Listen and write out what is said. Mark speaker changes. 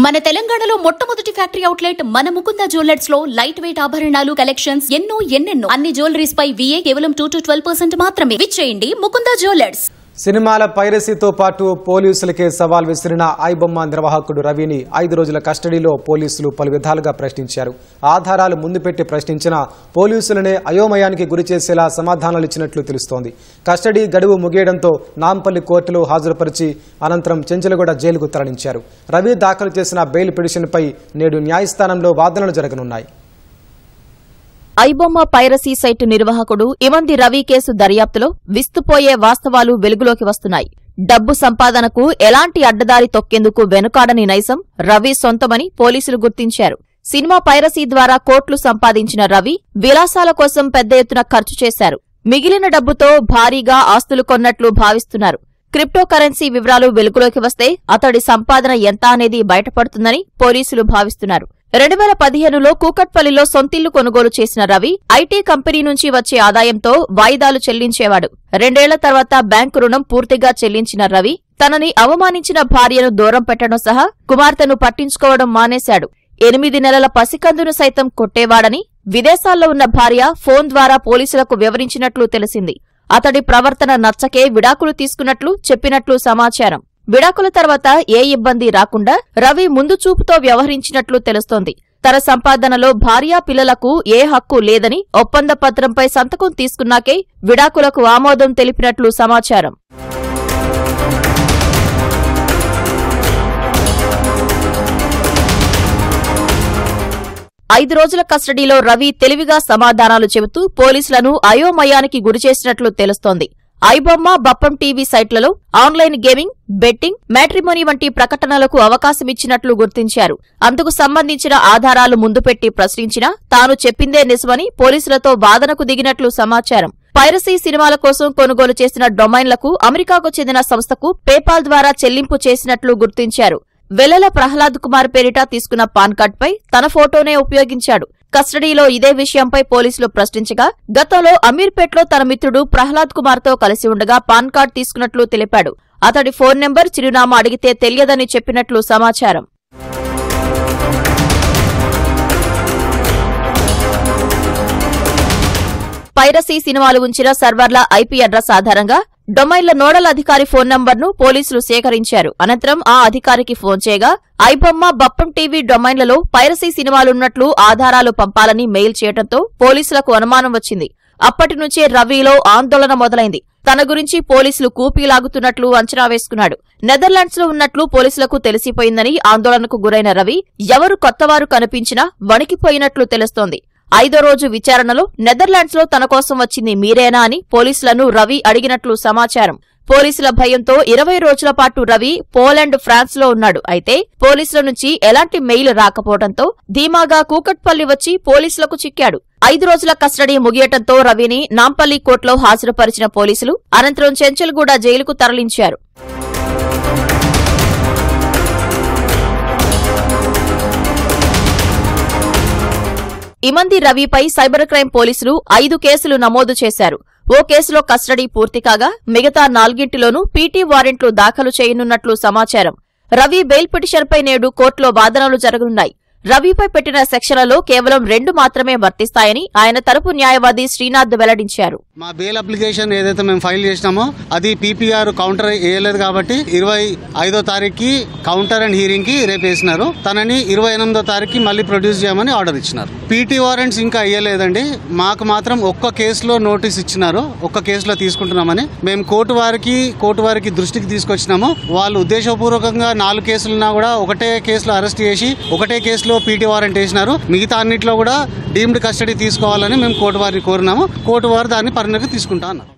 Speaker 1: మన తెలంగాణలో మొట్టమొదటి ఫ్యాక్టరీ అవుట్లెట్ మన ముకుంద జ్యువెలర్స్ లో లైట్ వెయిట్ ఆభరణాలు కలెక్షన్స్ ఎన్నెన్నో అన్ని జ్యువెలరీస్ పై VA కేవలం 2 to 12% మాత్రమే. విచ్చేయండి ముకుంద జ్యువెలర్స్.
Speaker 2: సినిమాల పైరసీతో పాటు పోలీసులకే సవాల్ విసిరిన ఐబొమ్మ నిర్వాహకుడు రవిని 5 రోజుల కస్టడీలో పోలీసులు పలు విధాలుగా ప్రశ్నించారు. ఆధారాలు ముందు పెట్టి ప్రశ్నించిన పోలీసులనే అయోమయానికి గురిచేసేలా సమాధానాలు ఇచ్చినట్లు తెలుస్తోంది. కస్టడీ గడువు ముగియడంతో నాంపల్లి కోర్టులో హాజరుపరిచి అనంతరం చెంచలగూడ జైలుకు తరలించారు. రవి దాఖలు చేసిన బెయిల్ పిటిషన్పై నేడు న్యాయస్థానంలో వాదనలు జరగనున్నాయి.
Speaker 3: ఐబొమ్మ పైరసీ సైటు నిర్వాహకుడు ఇమంది రవి కేసు దర్యాప్తులో విస్తుపోయే వాస్తవాలు వెలుగులోకి వస్తున్నాయి. డబ్బు సంపాదనకు ఎలాంటి అడ్డదారి తొక్కేందుకు వెనుకాడని నైజం రవి సొంతమని పోలీసులు గుర్తించారు. సినిమా పైరసీ ద్వారా కోట్లు సంపాదించిన రవి విలాసాల కోసం పెద్ద ఎత్తున ఖర్చు చేశారు. మిగిలిన డబ్బుతో భారీగా ఆస్తులు కొన్నట్లు భావిస్తున్నారు. క్రిప్టో కరెన్సీ వివరాలు వెలుగులోకి వస్తే అతడి సంపాదన ఎంత అనేది బయటపడుతుందని పోలీసులు భావిస్తున్నారు. 2015లో కూకట్పల్లిలో సొంతిల్లు కొనుగోలు చేసిన రవి ఐటీ కంపెనీ నుంచి వచ్చే ఆదాయంతో వాయిదాలు చెల్లించేవాడు. 2 ఏళ్ల తర్వాత బ్యాంకు రుణం పూర్తిగా చెల్లించిన రవి తనని అవమానించిన భార్యను దూరం పెట్టడం సహా కుమార్తెను పట్టించుకోవడం మానేశాడు. 8 నెలల పసికందును సైతం కొట్టేవాడని విదేశాల్లో ఉన్న భార్య ఫోన్ ద్వారా పోలీసులకు వివరించినట్లు తెలిసింది. అతడి ప్రవర్తన నచ్చకే విడాకులు తీసుకున్నట్లు చెప్పినట్లు సమాచారం. విడాకుల తర్వాత ఏ ఇబ్బంది రాకుండా రవి ముందు చూపుతో వ్యవహరించినట్లు తెలుస్తోంది. తన సంపాదనలో భార్యా పిల్లలకు ఏ హక్కు లేదని ఒప్పంద పత్రంపై సంతకం తీసుకున్నాకే విడాకులకు ఆమోదం తెలిపినట్లు సమాచారం. ఐదు రోజుల కస్టడీలో రవి తెలివిగా సమాధానాలు చెబుతూ పోలీసులను అయోమయానికి గురిచేసినట్లు తెలుస్తోంది. ఐబొమ్మ బప్పం టీవీ సైట్లలో ఆన్లైన్ గేమింగ్, బెట్టింగ్, మ్యాట్రిమోనీ వంటి ప్రకటనలకు అవకాశమిచ్చినట్లు గుర్తించారు. అందుకు సంబంధించిన ఆధారాలు ముందు పెట్టి ప్రశ్నించినా తాను చెప్పిందే నిజమని పోలీసులతో వాదనకు దిగినట్లు సమాచారం. పైరసీ సినిమాల కోసం కొనుగోలు చేసిన డొమైన్లకు అమెరికాకు చెందిన సంస్థకు పేపాల్ ద్వారా చెల్లింపు చేసినట్లు గుర్తించారు. వెల్లెల ప్రహ్లాద్ కుమార్ పేరిట తీసుకున్న పాన్ కార్డుపై తన ఫోటోనే ఉపయోగించాడు. కస్టడీలో ఇదే విషయంపై పోలీసులు ప్రశ్నించగా గతంలో అమీర్పేట్లో తన మిత్రుడు ప్రహ్లాద్ కుమార్తో కలిసి ఉండగా పాన్ కార్డు తీసుకున్నట్లు తెలిపాడు. అతడి ఫోన్ నెంబర్, చిరునామా అడిగితే తెలియదని చెప్పినట్లు సమాచారం. పైరసీ సినిమాలు ఉంచిన సర్వర్ల IP అడ్రస్ ఆధారంగా డొమైన్ల నోడల్ అధికారి ఫోన్ నంబర్ను పోలీసులు సేకరించారు. అనంతరం ఆ అధికారికి ఫోన్ చేయగా ఐబొమ్మ బప్పం టీవీ డొమైన్లలో పైరసీ సినిమాలున్నట్లు ఆధారాలు పంపాలని మెయిల్ చేయడంతో పోలీసులకు అనుమానం వచ్చింది. అప్పటి నుంచే రవిలో ఆందోళన మొదలైంది. తన గురించి పోలీసులు కూపీలాగుతున్నట్లు అంచనా వేసుకున్నాడు. నెదర్లాండ్స్ లో ఉన్నట్లు పోలీసులకు తెలిసిపోయిందని ఆందోళనకు గురైన రవి ఎవరు కొత్తవారు కనిపించినా వణికిపోయినట్లు తెలుస్తోంది. 5వ రోజు విచారణలో నెదర్లాండ్స్ లో తన కోసం వచ్చింది మీరేనా అని పోలీసులను రవి అడిగినట్లు సమాచారం. పోలీసుల భయంతో 20 రోజుల పాటు రవి పోలాండ్, ఫ్రాన్స్ లో ఉన్నాడు. అయితే పోలీసుల నుంచి ఎలాంటి మెయిల్ రాకపోవడంతో ధీమాగా కూకట్పల్లి వచ్చి పోలీసులకు చిక్కాడు. 5 రోజుల కస్టడీ ముగియటంతో రవిని నాంపల్లి కోర్టులో హాజరుపరిచిన పోలీసులు అనంతరం చెంచల్గూడ జైలుకు తరలించారు. ఇమంది రవిపై సైబర్ క్రైమ్ పోలీసులు 5 కేసులు నమోదు చేశారు. ఓ కేసులో కస్టడీ పూర్తి కాగా మిగతా 4 పీటీ వారెంట్లు దాఖలు చేయనున్నట్లు సమాచారం. రవి బెయిల్ పిటిషన్పై నేడు కోర్టులో వాదనలు జరగనున్నాయి. రవిపై పెట్టిన సెక్షన్లలో కేవలం 2 మాత్రమే వర్తిస్తాయని ఆయన తరపు న్యాయవాది శ్రీనాథ్ వెల్లడించారు.
Speaker 4: మా బెయిల్ అప్లికేషన్ ఏదైతే మేము ఫైల్ చేసినామో అది PPR కౌంటర్ వేయలేదు కాబట్టి 25వ తారీఖుకి కౌంటర్ అండ్ హీరింగ్ కి రేపు వేసినారు. తనని 28వ తారీఖుకి మళ్ళీ ప్రొడ్యూస్ చేయమని ఆర్డర్ ఇచ్చినారు. పీటీ వారెంట్స్ ఇంకా అయ్యలేదండి. మాకు మాత్రం ఒక్క కేసులో నోటీస్ ఇచ్చినారు. ఒక్క కేసులో తీసుకుంటున్నామని మేము కోర్టు వారికి దృష్టికి తీసుకొచ్చినాము. వాళ్ళు ఉద్దేశపూర్వకంగా 4 కేసులున్నా కూడా ఒకటే కేసులో అరెస్ట్ చేసి ఒకటే కేసులో పీటీ వారెంట్ వేసినారు. మిగతా అన్నిట్లో కూడా డీమ్డ్ కస్టడీ తీసుకోవాలని మేము కోర్టు వారిని కోరినాము. కోర్టు వారు దాన్ని పరిగణలోకి తీసుకుంటా అన్నారు.